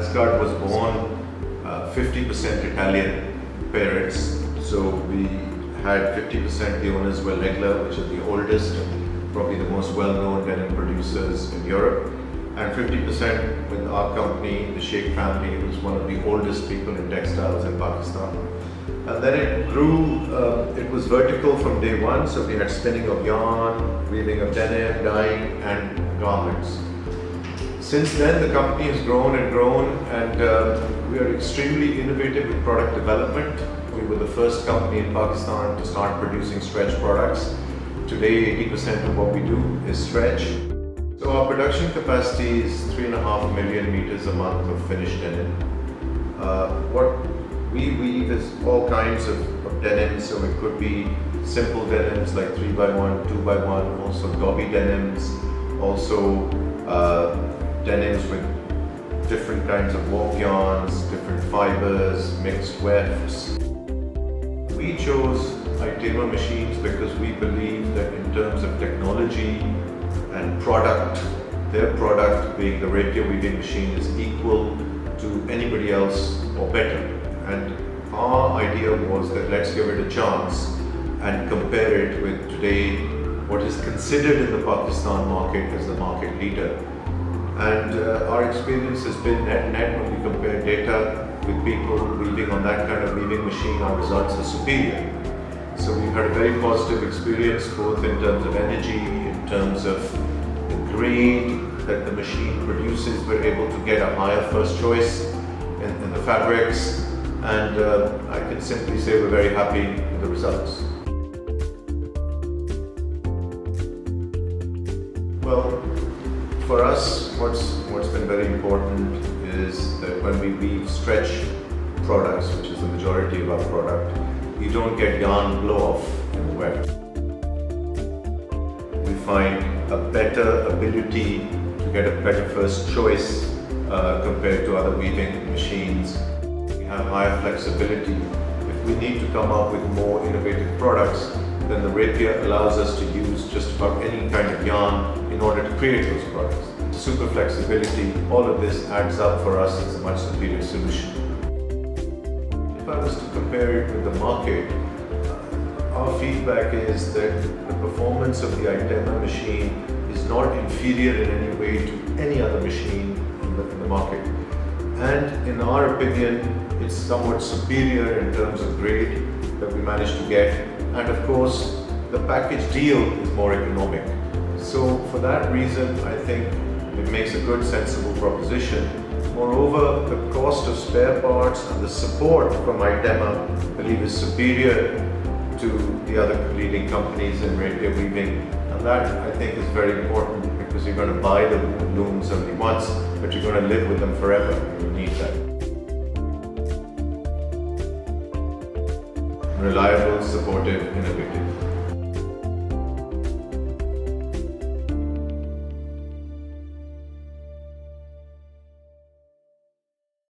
Azgard was born 50% Italian parents, so we had 50% the owners were Legler, which is the oldest and probably the most well-known denim producers in Europe, and 50% with our company, the Sheikh family, who was one of the oldest people in textiles in Pakistan. And then it grew, it was vertical from day one, so we had spinning of yarn, weaving of denim, dyeing and garments. Since then the company has grown and grown, and we are extremely innovative with product development. We were the first company in Pakistan to start producing stretch products. Today 80% of what we do is stretch. So our production capacity is 3.5 million meters a month of finished denim. What we weave is all kinds of denim, so it could be simple denims like 3x1, 2x1, also dobby denims, also denims with different kinds of warp yarns, different fibers, mixed wefts. We chose Itema machines because we believe that in terms of technology and product, their product being the rapier weaving machine is equal to anybody else or better. And our idea was that let's give it a chance and compare it with today what is considered in the Pakistan market as the market leader. And our experience has been net when we compare data with people weaving on that kind of weaving machine, our results are superior. So we've had a very positive experience both in terms of energy, in terms of the grade that the machine produces. We're able to get a higher first choice in the fabrics, and I can simply say we're very happy with the results. Well, for us, what's been very important is that when we weave stretch products, which is the majority of our product, you don't get yarn blow-off in the weft. We find a better ability to get a better first choice compared to other weaving machines. We have higher flexibility. If we need to come up with more innovative products, then the rapier allows us to use just about any kind of yarn in order to create those products. Super flexibility, all of this adds up for us as a much superior solution. If I was to compare it with the market, our feedback is that the performance of the Itema machine is not inferior in any way to any other machine in the market. And in our opinion, it's somewhat superior in terms of grade that we managed to get. And of course, the package deal is more economic. So for that reason, I think it makes a good, sensible proposition. Moreover, the cost of spare parts and the support from Itema, I believe, is superior to the other leading companies in rapier weaving. And that, I think, is very important because you're going to buy the looms only once, but you're going to live with them forever. You need that. Reliable, supportive, innovative.